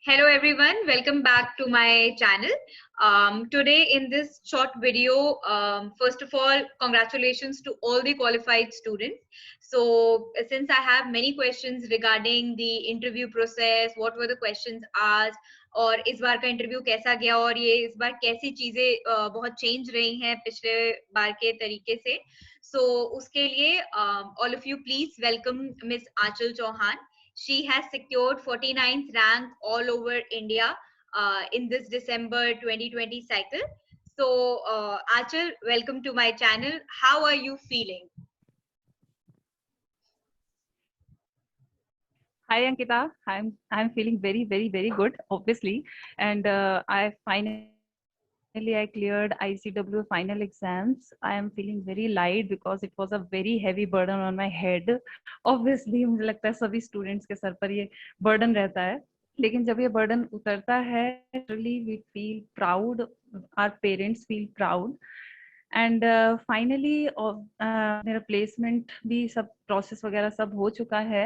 Hello everyone, welcome back to my channel. Today in this short video, first of all, congratulations to all the qualified students. So since I have many questions regarding the interview process, what were the questions asked, और इस बार का interview कैसा गया और ये इस बार कैसी चीजें बहुत चेंज रही हैं पिछले बार के तरीके से, so उसके लिए all of you please welcome Miss Aanchal Chauhan. She has secured 49th rank all over India in this December 2020 cycle. So, Aanchal, welcome to my channel. How are you feeling? Hi Ankita, I'm feeling very good, obviously, and I cleared ICW final exams. I am feeling very light because it was a very heavy burden on my head. Obviously, मुझे लगता है सभी students के sir पर ये burden रहता है, लेकिन जब ये burden उतरता है, really we feel proud, our parents feel proud. And finally मेरा प्लेसमेंट भी सब प्रोसेस वगैरह सब हो चुका है.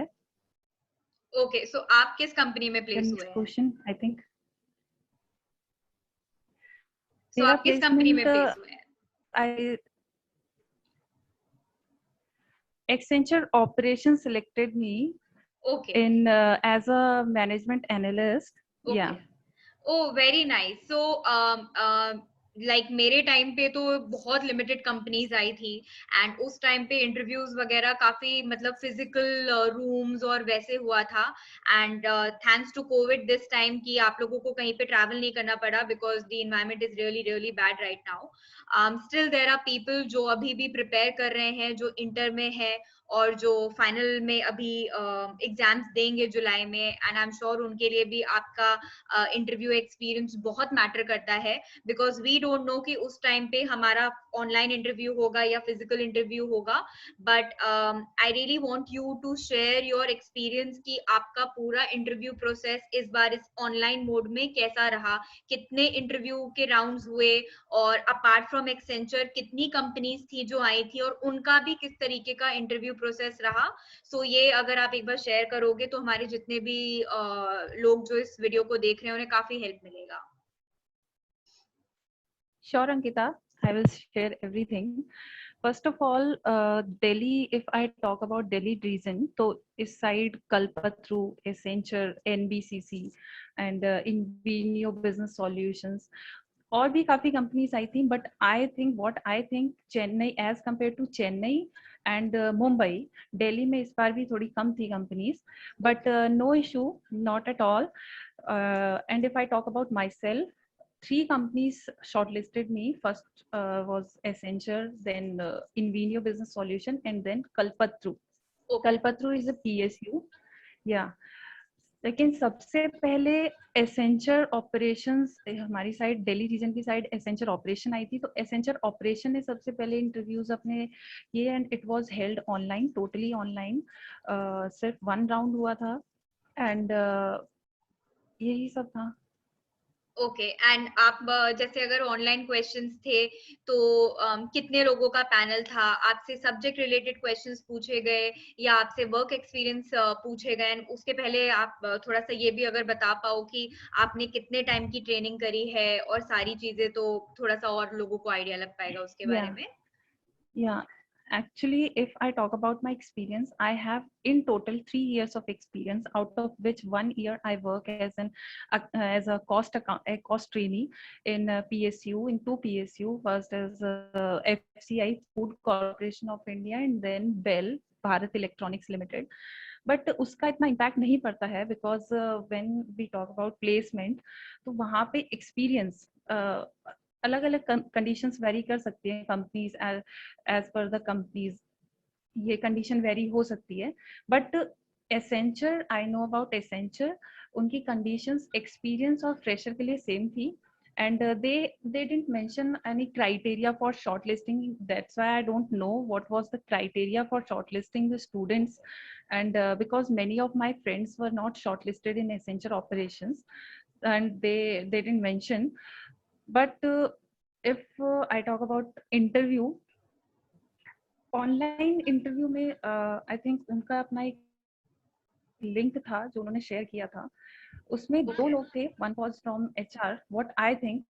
Okay, so आप किस कंपनी में प्लेस हुए हैं? क्वेश्चन आई थिंक So आप किस कंपनी में प्लेस हुए हैं? आई Accenture Operations selected me in as a management analyst. Yeah. Oh, very nice. So, like मेरे टाइम पे तो बहुत लिमिटेड कंपनीज आई थी एंड उस टाइम पे इंटरव्यूज वगैरह काफी मतलब फिजिकल रूम्स और वैसे हुआ था and thanks to COVID this time कि आप लोगों को कहीं पे ट्रैवल नहीं करना पड़ा because the environment is really bad right now. Still there are people जो अभी भी प्रिपेयर कर रहे हैं, जो इंटर में है और जो फाइनल में अभी एग्जाम्स देंगे जुलाई में, एंड आई एम श्योर उनके लिए भी आपका इंटरव्यू एक्सपीरियंस बहुत मैटर करता है बिकॉज वी डोंट नो कि उस टाइम पे हमारा ऑनलाइन इंटरव्यू होगा या फिजिकल इंटरव्यू होगा. But I really want you to share your experience कि आपका पूरा इंटरव्यू प्रोसेस इस बार इस ऑनलाइन मोड में कैसा रहा, कितने इंटरव्यू के राउंड्स हुए और अपार्ट फ्रॉम एक्सेंचर कितनी कंपनीज थी जो आई थी और उनका भी किस तरीके का इंटरव्यू प्रोसेस रहा. सो ये अगर आप एक बार शेयर करोगे तो हमारे जितने भी लोग जो इस वीडियो को देख रहे हैं उन्हें काफी हेल्प मिलेगा. Sure, Ankita, I will share everything. First of all, Delhi, if I talk about Delhi region, तो इस side Kalpatru, Accenture, NBCC and Invenio Business Solutions और भी काफी कंपनीज आई थी. But I think Chennai as compare to Chennai and Mumbai, Delhi में इस बार भी थोड़ी कम थी companies, but no issue, not at all. And if I talk about myself, 3 companies shortlisted me. First was Accenture, then Invenio Business Solution, and then Kalpatru. Kalpatru is a PSU. Yeah. लेकिन सबसे पहले Accenture operations, हमारी side Delhi reason की side Accenture operation आई थी, तो Accenture operation ने सबसे पहले इंटरव्यूज अपने ये, and it was held online, totally online. सिर्फ 1 राउंड हुआ था एंड यही सब था. ओके एंड आप जैसे अगर ऑनलाइन क्वेश्चंस थे तो कितने लोगों का पैनल था, आपसे सब्जेक्ट रिलेटेड क्वेश्चंस पूछे गए या आपसे वर्क एक्सपीरियंस पूछे गए? उसके पहले आप थोड़ा सा ये भी अगर बता पाओ कि आपने कितने टाइम की ट्रेनिंग करी है और सारी चीजें, तो थोड़ा सा और लोगों को आइडिया लग पाएगा उसके बारे में. Yeah, actually, if I talk about my experience, I have in total 3 years of experience, out of which 1 year I work as a cost trainee in PSU, in 2 PSU. First is FCI, Food Corporation of India, and then BEL, Bharat Electronics Limited. But उसका इतना impact नहीं पड़ता है because when we talk about placement, तो वहाँ पे experience अलग अलग कंडीशंस वेरी कर सकती हैं companies, as per the companies ये कंडीशन वेरी हो सकती है. But Accenture, I know about Accenture, उनकी कंडीशंस एक्सपीरियंस और फ्रेशर के लिए सेम थी, and they didn't mention any criteria for shortlisting. That's why I don't know what was the criteria for shortlisting the students, and because many of my friends were not shortlisted in Accenture operations, and they didn't mention. But if I talk about interview, online interview में I think उनका अपना एक link था जो उन्होंने share किया था, उसमें 2 लोग थे, one was from HR, what I think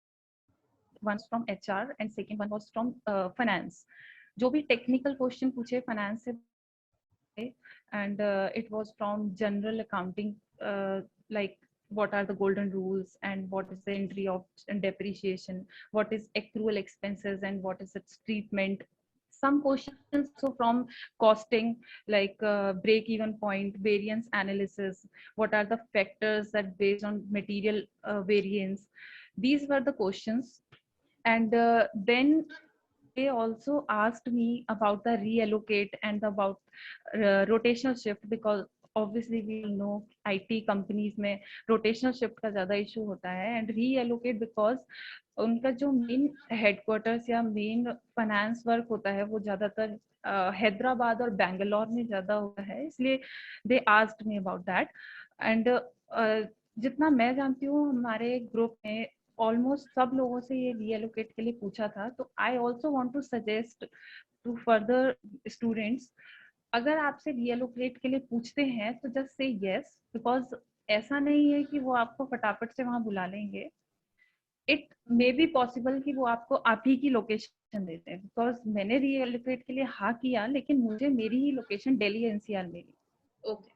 one from HR and second one was from finance. जो भी टेक्निकल क्वेश्चन पूछे फाइनेंस से, and it was from general accounting, like what are the golden rules and what is the entry of depreciation, what is accrual expenses and what is its treatment. Some questions also from costing, like break even point, variance analysis, what are the factors that based on material variance. These were the questions. And then they also asked me about the reallocate and about rotational shift, because obviously we all know IT companies में rotational shift का ज़्यादा issue होता है, and reallocate because उनका जो main headquarters या main finance work होता है वो ज़्यादातर हैदराबाद और बैंगलोर में ज़्यादा होता है, इसलिए they asked me about that. And जितना मैं जानती हूँ हमारे ग्रुप में ऑलमोस्ट सब लोगों से ये रीएलोकेट के लिए पूछा था, तो I also want to suggest to further students, अगर आपसे रीएलोकेट के लिए पूछते हैं तो जस्ट से यस, बिकॉज ऐसा नहीं है कि वो आपको फटाफट से वहां बुला लेंगे। इट मे बी पॉसिबल कि वो आपको आप ही की लोकेशन देते हैं, बिकॉज मैंने रीएलोकेट के लिए हाँ किया लेकिन मुझे मेरी ही लोकेशन दिल्ली एनसीआर मिली। Okay,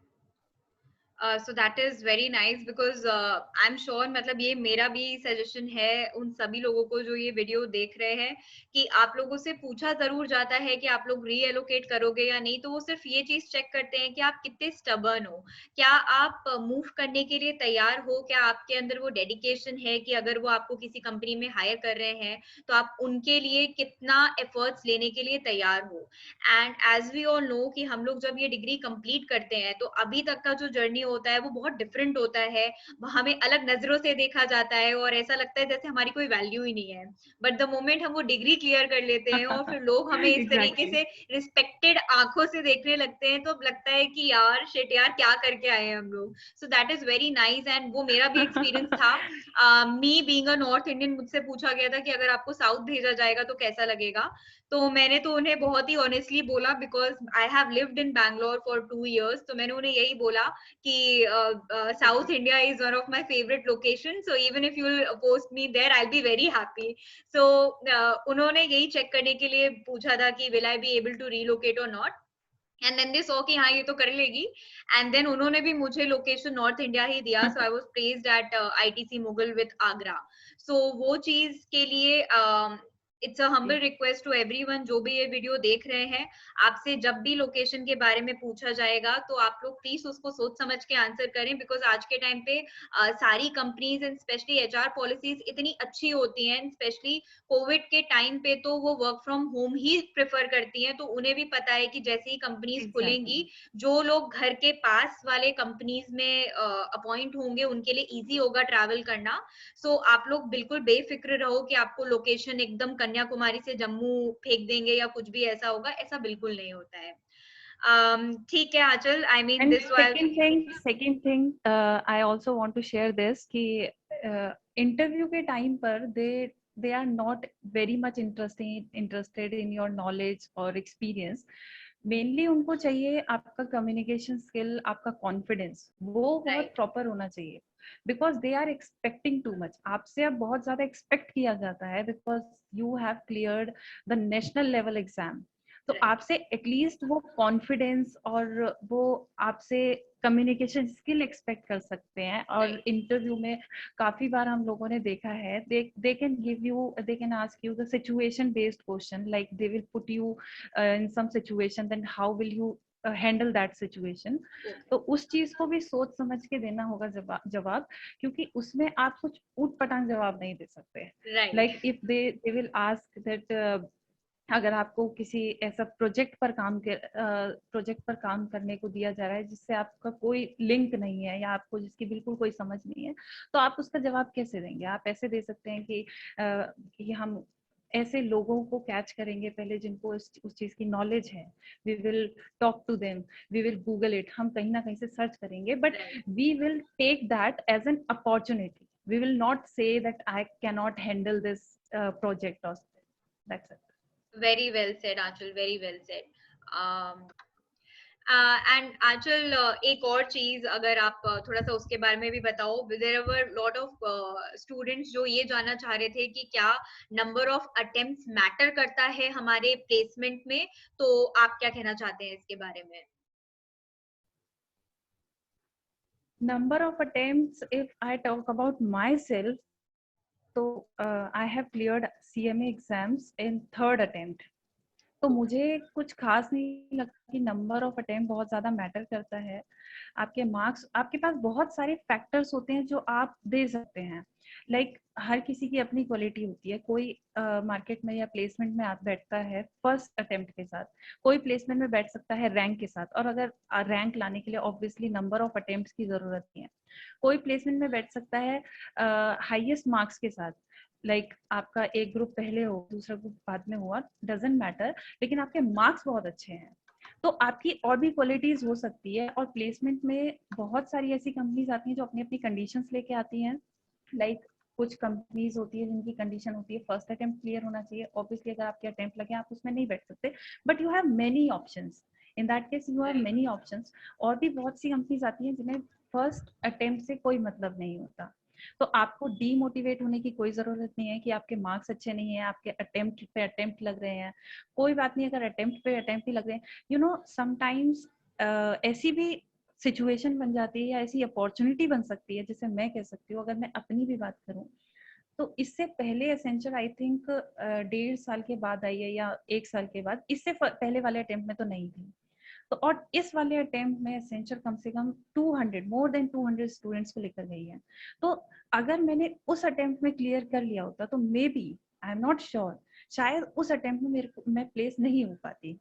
so that is very nice, because I am sure, मतलब ये मेरा भी सजेशन है उन सभी लोगों को जो ये वीडियो देख रहे हैं, कि आप लोगों से पूछा जरूर जाता है कि आप लोग रीएलोकेट करोगे या नहीं, तो वो सिर्फ ये चीज चेक करते हैं कि आप कितने स्टबर्न हो, क्या आप मूव करने के लिए तैयार हो, क्या आपके अंदर वो डेडिकेशन है कि अगर वो आपको किसी कंपनी में हायर कर रहे हैं तो आप उनके लिए कितना एफर्ट्स लेने के लिए तैयार हो। And as we all know कि हम लोग जब ये डिग्री कंप्लीट करते हैं तो अभी तक का जो जर्नी होता है वो बहुत डिफरेंट होता है, हमें अलग नजरों से देखा जाता है और ऐसा लगता है जैसे हमारी कोई वैल्यू ही नहीं है। बट द मोमेंट हम वो डिग्री क्लियर कर लेते हैं और फिर लोग हमें इस तरीके एग्जैक्टली से रिस्पेक्टेड आंखों से देखने लगते हैं, तो अब लगता है कि यार शिट यार क्या करके आए हैं हम लोग। सो that is very nice, and वो मेरा भी एक्सपीरियंस था। Me being a north Indian, मुझसे पूछा गया था कि अगर आपको साउथ भेजा जाएगा तो कैसा लगेगा, तो मैंने तो उन्हें बहुत ही ऑनेस्टली बोला, because I have lived in Bangalore for 2 years, तो मैंने उन्हें यही बोला कि south India is one of my favourite location, so even if you post me there I be very happy. So उन्होंने यही चेक करने के लिए पूछा था कि will I be able to relocate or not, and then they saw कि हाँ ये तो कर लेगी, एंड देन उन्होंने भी मुझे लोकेशन नॉर्थ इंडिया ही दिया, so I was placed at ITC Mughal with Agra. So वो चीज के लिए it's a humble request to everyone जो भी ये वीडियो देख रहे हैं, आपसे जब भी लोकेशन के बारे में पूछा जाएगा तो आप लोग प्लीज उसको सोच समझ के आंसर करें, बिकॉज आज के टाइम पे सारी companies and specially HR policies इतनी अच्छी होती हैं, स्पेशली कोविड के टाइम पे तो वो work from home he prefer करती हैं, तो उन्हें भी पता है कि जैसे ही कंपनीज खुलेंगी, जो लोग घर के पास वाले कंपनीज में अपॉइंट होंगे उनके लिए इजी होगा ट्रैवल करना। सो आप लोग बिल्कुल बेफिक्र रहो कि आपको लोकेशन एकदम कन्याकुमारी से जम्मू फेंक देंगे या कुछ भी ऐसा होगा, ऐसा बिल्कुल नहीं होता है। ठीक है Aanchal, I mean And this was second thing, I also want to share this कि interview के time पर they are not very much interested in your knowledge or experience. Mainly उनको चाहिए आपका communication skill, आपका confidence, वो बहुत राइट। proper होना चाहिए, because they are expecting too much. आपसे अब बहुत ज़्यादा expect किया जाता है because you have cleared the national level exam. तो आपसे एटलीस्ट वो कॉन्फिडेंस और वो आपसे कम्युनिकेशन स्किल एक्सपेक्ट कर सकते हैं। और इंटरव्यू में काफी बार हम लोगों ने देखा है, they can give you, they can ask you the situation based question, like they will put you in some situation, then how will you handle that situation. तो उस चीज को भी सोच समझ के देना होगा जवाब, क्योंकि उसमें आप कुछ ऊट पटांग जवाब नहीं दे सकते। Like if they will ask that, अगर आपको किसी ऐसा प्रोजेक्ट पर काम करने को दिया जा रहा है जिससे आपका कोई लिंक नहीं है या आपको जिसकी बिल्कुल कोई समझ नहीं है, तो आप उसका जवाब कैसे देंगे? आप ऐसे दे सकते हैं कि हम ऐसे लोगों को कैच करेंगे पहले जिनको उस चीज की नॉलेज है, we will talk to them, we will Google it, हम कहीं ना कहीं से सर्च करेंगे, but we will take that as an opportunity, we will not say that I can not handle this project और that's it. Very well said, Anshul. Very well said. Um, and Aanchal, एक और चीज अगर आप थोड़ा सा उसके बारे में भी बताओ, there were lot of students जो ये जानना चाह रहे थे कि क्या नंबर ऑफ अटेम्प्ट्स मैटर करता है हमारे प्लेसमेंट में, तो आप क्या कहना चाहते हैं इसके बारे में? Number of attempts, if I talk about myself, so I have cleared CMA exams in third attempt. तो मुझे कुछ खास नहीं लगता कि नंबर ऑफ अटेम्प्ट बहुत ज्यादा मैटर करता है। आपके मार्क्स, आपके पास बहुत सारे फैक्टर्स होते हैं जो आप दे सकते हैं। लाइक हर किसी की अपनी क्वालिटी होती है। कोई मार्केट में या प्लेसमेंट में आप बैठता है फर्स्ट अटेम्प्ट के साथ, कोई प्लेसमेंट में बैठ सकता है रैंक के साथ, और अगर रैंक लाने के लिए ऑब्वियसली नंबर ऑफ अटेम्प्ट्स की जरूरत नहीं है। कोई प्लेसमेंट में बैठ सकता है हाईएस्ट मार्क्स के साथ, लाइक आपका एक ग्रुप पहले हो दूसरा ग्रुप बाद में हुआ, डजेंट मैटर, लेकिन आपके मार्क्स बहुत अच्छे हैं तो आपकी और भी क्वालिटीज हो सकती है। और प्लेसमेंट में बहुत सारी ऐसी कंपनीज आती हैं जो अपनी अपनी कंडीशंस लेके आती हैं। लाइक कुछ कंपनीज होती है जिनकी कंडीशन होती है फर्स्ट अटेम्प्ट क्लियर होना चाहिए। ऑब्वियसली अगर आपके अटेम्प्ट लगे आप उसमें नहीं बैठ सकते, but you have many options. In that case you have many options. और भी बहुत सी कंपनीज आती हैं जिन्हें फर्स्ट अटेम्प्ट से कोई मतलब नहीं होता। तो आपको डीमोटिवेट होने की कोई जरूरत नहीं है कि आपके मार्क्स अच्छे नहीं है, आपके अटेम्प्ट पे अटेम्प्ट लग रहे हैं। कोई बात नहीं, अगर अटेम्प्ट पे अटेम्प्ट ही लग रहे हैं, यू नो समटाइम्स ऐसी भी सिचुएशन बन जाती है या ऐसी अपॉर्चुनिटी बन सकती है, जैसे मैं कह सकती हूँ, अगर मैं अपनी भी बात करूँ तो इससे पहले एसेंचर आई थिंक 1.5 साल के बाद आई है या 1 साल के बाद। इससे पहले वाले अटेम्प्ट में तो नहीं थी। तो और इस वाले अटेम्प्ट में एसेंचर कम से कम 200 मोर देन 200 स्टूडेंट्स को लेकर गई है। तो अगर मैंने उस अटेम्प्ट में क्लियर कर लिया होता तो may be, I am not sure, शायद उस अटेम्प्ट में मैं प्लेस नहीं हो पाती।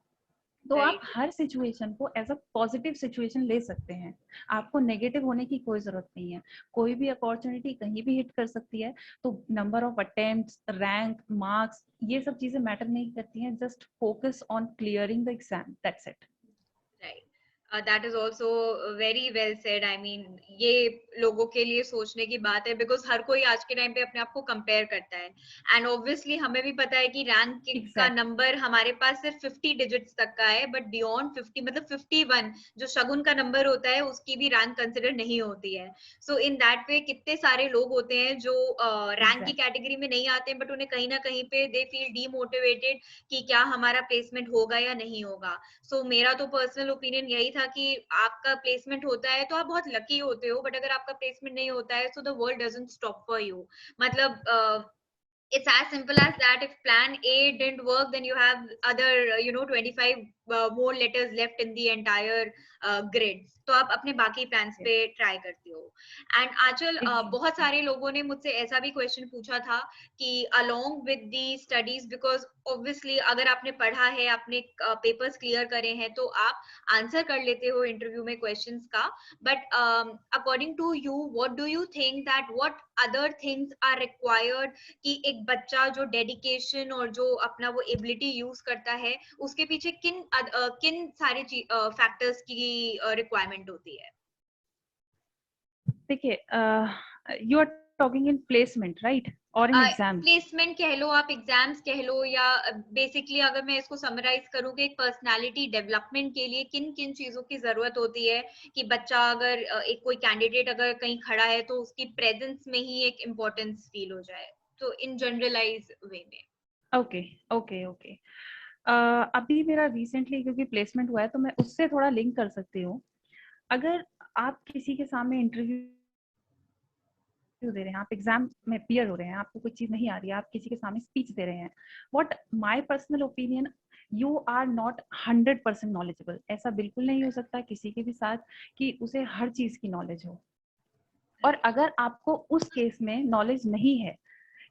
तो आप हर सिचुएशन को एज अ पॉजिटिव सिचुएशन ले सकते हैं। आपको नेगेटिव होने की कोई जरूरत नहीं है। कोई भी अपॉर्चुनिटी कहीं भी हिट कर सकती है। तो number of attempts, rank, marks, ये सब चीजें मैटर नहीं करती हैं। Just focus on clearing the exam, that's it. Right. That is also very well said. I mean, ये लोगों के लिए सोचने की बात है, बिकॉज हर कोई आज के टाइम पे अपने आप को कंपेयर करता है। एंड ऑब्वियसली हमें भी पता है कि रैंक का नंबर हमारे पास सिर्फ 50 डिजिट्स तक का है, बट बियॉन्ड 50 मतलब 51 जो शगुन का नंबर होता है उसकी भी रैंक कंसिडर नहीं होती है। सो इन दैट वे कितने सारे लोग होते हैं जो रैंक की कैटेगरी में नहीं आते, बट उन्हें कहीं ना कहीं पे दे फील डीमोटिवेटेड कि क्या हमारा प्लेसमेंट होगा या नहीं होगा। सो मेरा तो पर्सनल ओपिनियन यही था कि आपका प्लेसमेंट होता है तो आप बहुत लकी होते हो, बट अगर आपका प्लेसमेंट नहीं होता है so the world doesn't stop for you. मतलब it's as simple as that. If plan A didn't work, then you have other 25 more letters left in the entire grid, तो आप अपने बाकी प्लान्स पे ट्राई करती हो। एंड आंचल, बहुत सारे लोगों ने मुझसे ऐसा भी क्वेश्चन पूछा था कि along with the studies, because obviously अगर आपने पढ़ा है, आपने पेपर्स क्लियर करे हैं, तो आप आंसर कर लेते हो इंटरव्यू में क्वेश्चंस का, but according to you what do you think that what other things are required कि एक बच्चा जो डेडिकेशन और जो अपना वो एबिलिटी यूज करता है उसके पीछे किन सारे फैक्टर्स की रिक्वायरमेंट होती है? देखिए, you are talking in placement right, और इन एग्जाम्स? प्लेसमेंट कह लो, आप एग्जाम्स कह लो, या बेसिकली अगर मैं इसको समराइज करूँ कि एक पर्सनालिटी डेवलपमेंट के लिए किन किन चीजों की जरूरत होती है कि बच्चा अगर एक कोई कैंडिडेट अगर कहीं खड़ा है तो उसकी प्रेजेंस में ही एक इम्पोर्टेंस फील हो जाए, तो इन जनरलाइज वे में। Okay okay okay. अभी मेरा रिसेंटली क्योंकि प्लेसमेंट हुआ है तो मैं उससे थोड़ा लिंक कर सकती हूँ। अगर आप किसी के सामने इंटरव्यू दे रहे हैं, आप एग्जाम में पियर हो रहे हैं, आपको कोई चीज नहीं आ रही है, आप किसी के सामने स्पीच दे रहे हैं, what my personal opinion, you are not 100% knowledgeable. ऐसा बिल्कुल नहीं हो सकता किसी के भी साथ कि उसे हर चीज की नॉलेज हो। और अगर आपको उस केस में नॉलेज नहीं है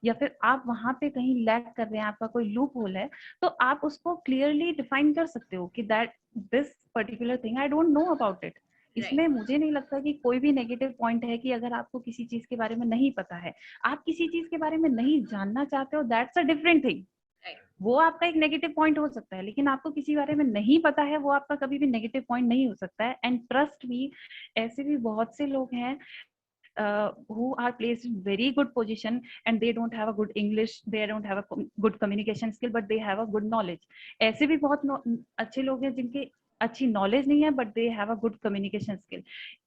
या फिर आप वहां पे कहीं लैक कर रहे हैं, आपका कोई लूप होल है, तो आप उसको क्लियरली डिफाइन कर सकते हो कि that this particular thing I don't know about it. इसमें मुझे नहीं लगता कि कोई भी नेगेटिव पॉइंट है कि अगर आपको किसी चीज के बारे में नहीं पता है, आप किसी चीज के बारे में नहीं जानना चाहते हो, दैट्स अ डिफरेंट थिंग। वो आपका एक नेगेटिव पॉइंट हो सकता है, लेकिन आपको किसी बारे में नहीं पता है वो आपका कभी भी नेगेटिव पॉइंट नहीं हो सकता है। एंड ट्रस्ट मी, ऐसे भी बहुत से लोग हैं who are placed in very good position and they don't have a good English, they don't have a good communication skill, but they have a good knowledge. ऐसे भी बहुत अच्छे लोग हैं जिनके अच्छी नॉलेज नहीं है but they have a good communication skill.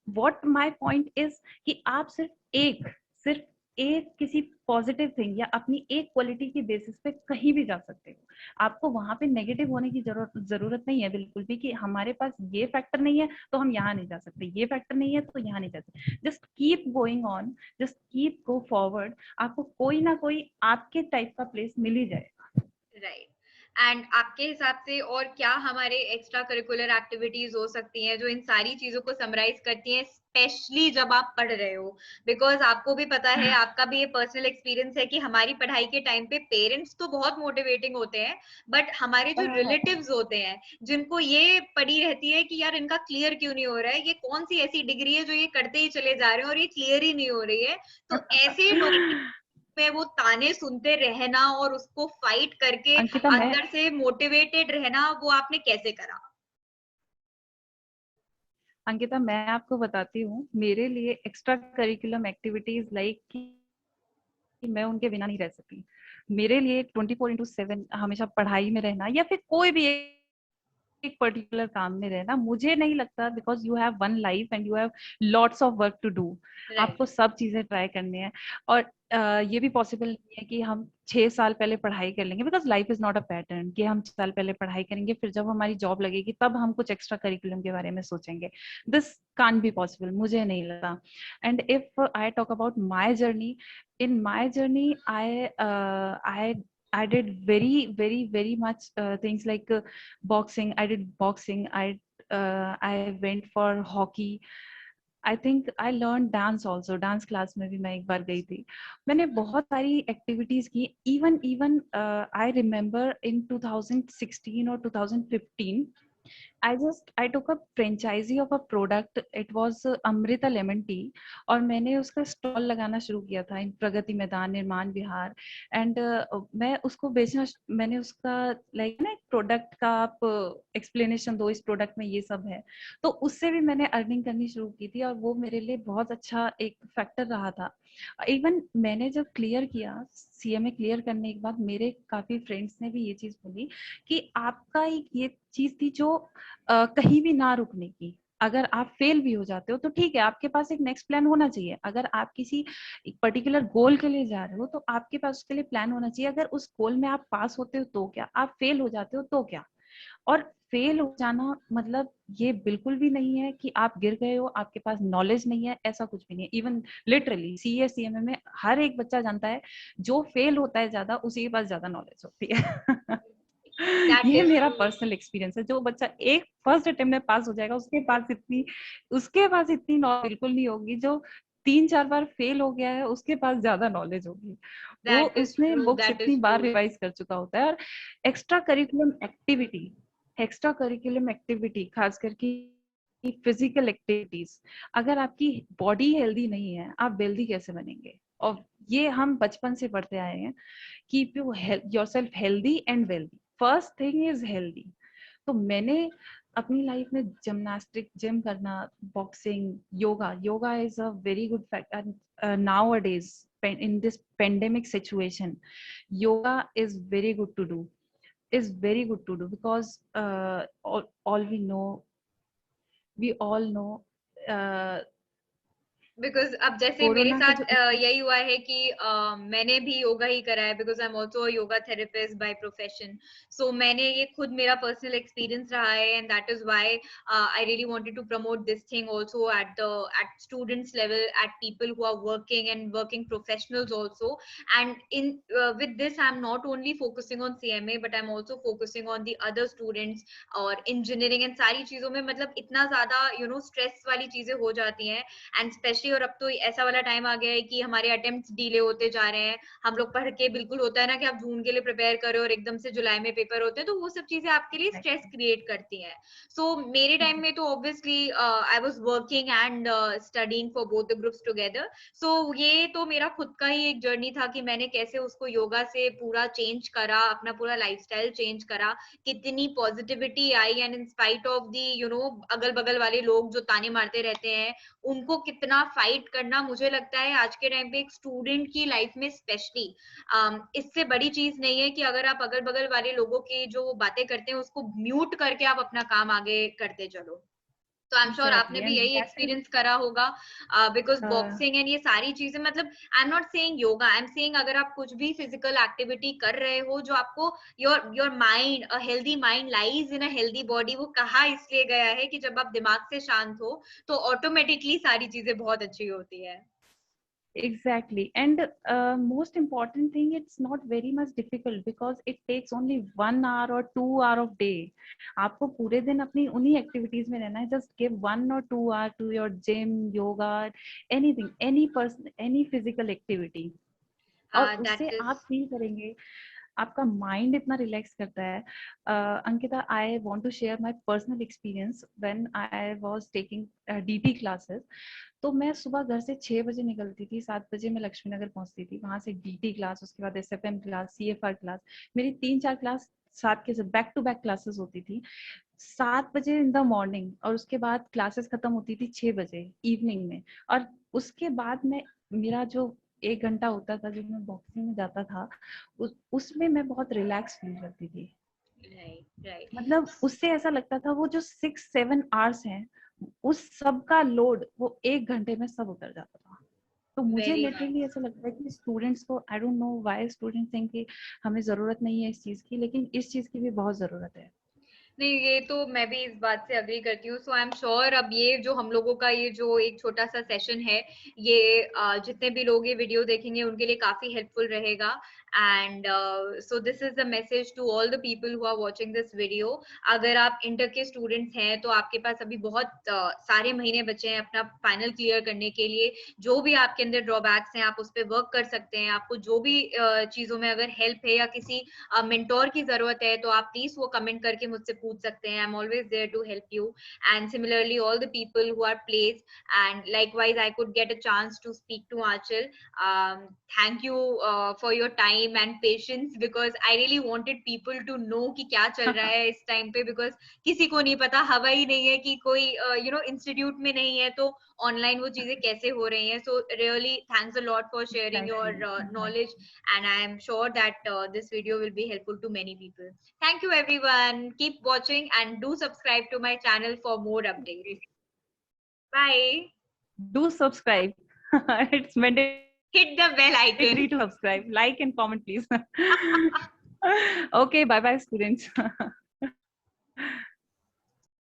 What my point is कि आप सिर्फ एक किसी पॉजिटिव थिंग या अपनी एक क्वालिटी की बेसिस पे कहीं भी जा सकते हो. आपको वहां पे नेगेटिव होने की जरूरत नहीं है बिल्कुल भी कि हमारे पास ये फैक्टर नहीं है तो हम यहाँ नहीं जा सकते, ये फैक्टर नहीं है तो यहाँ नहीं जा सकते. Just keep going on, just keep go forward. आपको कोई ना कोई आपके टाइप का प्लेस मिल ही जाए. राइट. एंड आपके हिसाब से और क्या हमारे एक्स्ट्रा करिकुलर एक्टिविटीज हो सकती हैं जो इन सारी चीजों को समराइज करती हैं, स्पेशली जब आप पढ़ रहे हो? बिकॉज आपको भी पता है, आपका भी ये पर्सनल एक्सपीरियंस है कि हमारी पढ़ाई के टाइम पे पेरेंट्स तो बहुत मोटिवेटिंग होते हैं, बट हमारे जो रिलेटिव्स होते हैं जिनको ये पड़ी रहती है कि यार इनका क्लियर क्यों नहीं हो रहा है, ये कौन सी ऐसी डिग्री है जो ये करते ही चले जा रहे हैं और ये क्लियर ही नहीं हो रही है, तो ऐसे लोग में वो ताने सुनते रहना और उसको फाइट करके अंकिता, मैं अंदर से मोटिवेटेड रहना, वो आपने कैसे करा? अंकिता मैं आपको बताती हूँ, मेरे लिए एक्स्ट्रा करिकुलम एक्टिविटीज लाइक कि मैं उनके बिना नहीं रह सकती. मेरे लिए 24/7 हमेशा पढ़ाई में रहना या फिर कोई भी एक पर्टिकुलर काम में रहना मुझे नहीं लगता, because you have one life and you have lots of work to do. Right. आपको सब चीजें ट्राई करनी है. और ये भी पॉसिबल नहीं है कि हम 6 साल पहले पढ़ाई कर लेंगे, because life is not a pattern कि हम 6 साल पहले पढ़ाई करेंगे फिर जब हमारी जॉब लगेगी तब हम कुछ एक्स्ट्रा करिकुलम के बारे में सोचेंगे. दिस कान बी पॉसिबल, मुझे नहीं लगता. And if I talk about my journey, in my journey I did very much things like boxing. I did boxing. I went for hockey. I think I learned dance also. Dance class में भी मैं एक बार गई थी. मैंने बहुत सारी activities की. इवन आई रिमेम्बर इन 2016 और 2015 I took a franchisee of a product. It was Amrita Lemon Tea. और मैंने उसका स्टॉल लगाना शुरू किया था इन प्रगति मैदान निर्माण विहार. एंड मैं उसको बेचना, मैंने उसका लाइक ना एक प्रोडक्ट का आप एक्सप्लेनेशन दो, इस प्रोडक्ट में ये सब है, तो उससे भी मैंने अर्निंग करनी शुरू की थी और वो मेरे लिए बहुत अच्छा एक फैक्टर रहा था. इवन मैंने जब क्लियर किया, सीएमए क्लियर करने के बाद मेरे काफी फ्रेंड्स ने भी ये चीज बोली कि आपका एक ये चीज थी जो कहीं भी ना रुकने की. अगर आप फेल भी हो जाते हो तो ठीक है, आपके पास एक नेक्स्ट प्लान होना चाहिए. अगर आप किसी एक पर्टिकुलर गोल के लिए जा रहे हो तो आपके पास उसके लिए प्लान होना चाहिए. अगर उस गोल में आप पास होते हो तो क्या, आप फेल हो जाते हो तो क्या. और फेल हो जाना मतलब ये बिल्कुल भी नहीं है कि आप गिर गए हो, आपके पास नॉलेज नहीं है, ऐसा कुछ भी नहीं है. इवन लिटरली सीए सीएमए में हर एक बच्चा जानता है जो फेल होता है ज्यादा उसी के पास ज्यादा नॉलेज होती है. दैट ये इज मेरा ट्रू. पर्सनल एक्सपीरियंस है. जो बच्चा एक फर्स्ट अटेम्प्ट में पास हो जाएगा उसके पास इतनी नॉलेज बिल्कुल नहीं होगी. जो 3-4 बार फेल हो गया है उसके पास ज्यादा नॉलेज होगी. वो दैट इज इसने ट्रू. बुक्स दैट इतनी इज बार ट्रू. रिवाइज कर चुका होता है. और एक्स्ट्रा करिकुलम एक्टिविटी खास करके फिजिकल एक्टिविटीज, अगर आपकी बॉडी हेल्दी नहीं है आप वेल्दी कैसे बनेंगे. और ये हम बचपन से पढ़ते आए हैं, keep yourself healthy and wealthy. First thing is healthy. तो मैंने अपनी लाइफ में जिमनास्टिक, जिम करना, boxing, yoga is a very good factor now a days in this pandemic situation. Yoga is very good to do, because we all know uh, because अब जैसे मेरे corona का साथ जो यही हुआ है कि मैंने भी योगा ही करा है, because I am also yoga therapist by profession. So मैंने ये खुद मेरा पर्सनल एक्सपीरियंस रहा है, and that is why I really wanted to promote this thing also at students level, at people who are working and working professionals also. And in with this I am not only focusing on CMA, but I am also focusing on the other students और engineering and सारी चीजों में. मतलब इतना ज्यादा stress वाली चीजें हो जाती हैं, एंड स्पेशली और अब तो ऐसा वाला टाइम आ गया है कि हमारे अटेम्प्ट्स डिले होते जा रहे हैं. हम लोग पढ़ के बिल्कुल होता है ना कि आप जून के लिए प्रिपेयर करो और एकदम से जुलाई में पेपर होते हैं, तो वो सब चीजें आपके लिए स्ट्रेस क्रिएट करती हैं. सो मेरे टाइम में तो obviously I was working and studying for both the groups together. So ये तो मेरा खुद का ही एक जर्नी था कि मैंने कैसे उसको योगा से पूरा चेंज करा, अपना पूरा लाइफस्टाइल चेंज करा, कितनी positivity I, and in spite of the अगल बगल वाले लोग जो ताने मारते रहते हैं, उनको कितना फाइट करना मुझे लगता है आज के टाइम पे एक स्टूडेंट की लाइफ में स्पेशली इससे बड़ी चीज नहीं है कि अगर आप अगल बगल वाले लोगों की जो बातें करते हैं उसको म्यूट करके आप अपना काम आगे करते चलो। तो आई एम श्योर आपने Exactly, भी and यही that is एक्सपीरियंस करा होगा, बिकॉज uh, बॉक्सिंग एंड ये सारी चीजें, मतलब आई am not saying yoga, I am saying अगर आप कुछ भी फिजिकल एक्टिविटी कर रहे हो जो आपको your mind, a healthy mind lies in a healthy body, वो कहा इसलिए गया है कि जब आप दिमाग से शांत हो तो ऑटोमेटिकली सारी चीजें बहुत अच्छी होती है। exactly, and most important thing, it's not very much difficult because it takes only 1 hour or 2 hour of day. आपको पूरे दिन अपनी उन्हीं एक्टिविटीज में रहना है. Just give 1 or 2 hour to your gym, yoga, anything, any person, any physical activity. और that उससे इज आप फील करेंगे आपका माइंड इतना रिलैक्स करता है. Ankita, I want to share my personal experience when I was taking DT classes. तो मैं सुबह घर से 6 बजे निकलती थी, 7 बजे मैं लक्ष्मी नगर पहुंचती थी. वहां से डीटी क्लास, उसके बाद एसएफएम क्लास, सीएफआर क्लास, मेरी 3-4 क्लास साथ के साथ बैक टू बैक क्लासेस होती थी 7 बजे इन द मॉर्निंग. और उसके बाद क्लासेस खत्म होती थी 6 बजे इवनिंग में. और उसके बाद मैं, मेरा जो 1 घंटा होता था जो मैं बॉक्सिंग में जाता था, उसमें मैं बहुत रिलैक्स फील करती थी. Right right. मतलब उससे ऐसा लगता था वो जो 6-7 आवर्स हैं, उस सब का लोड वो 1 घंटे में सब उतर जाता था. तो मुझे वेरी लिटरली नाइस। ऐसा लगता है कि स्टूडेंट्स को, I don't know why students think कि हमें जरूरत नहीं है इस चीज की, लेकिन इस चीज की भी बहुत जरूरत है. नहीं, ये तो मैं भी इस बात से अग्री करती हूँ। सो आई एम श्योर अब ये जो हम लोगों का ये जो एक छोटा सा सेशन है, ये जितने भी लोग ये वीडियो देखेंगे उनके लिए काफी हेल्पफुल रहेगा. And so this is the message to all the people who are watching this video. अगर आप इंटर के स्टूडेंट्स हैं तो आपके पास अभी बहुत सारे महीने बचे हैं अपना फाइनल क्लियर करने के लिए. जो भी आपके अंदर ड्रॉबैक्स हैं आप उस पर वर्क कर सकते हैं. आपको जो भी चीजों में अगर हेल्प है या किसी मेंटोर की जरूरत है तो आप प्लीज वो कमेंट करके मुझसे पूछ सकते हैं. I am always there to help you. And similarly all the people who are placed, and likewise I could get a chance to speak to Anchal. Thank you for your time and patience, because I really wanted people to know कि क्या चल रहा है इस time पे, because किसी को नहीं पता, हवा ही नहीं है कि कोई इंस्टीट्यूट में नहीं है तो ऑनलाइन वो चीजें कैसे हो रही हैं. So really thanks a lot for sharing your Exactly, knowledge, exactly. and I am sure that this video will be helpful to many people. Thank you everyone. Keep watching and do subscribe to my channel for more updates. Bye. Do subscribe. It's mandatory Hit the bell icon. to subscribe. Like and comment, please. Okay, bye bye, students.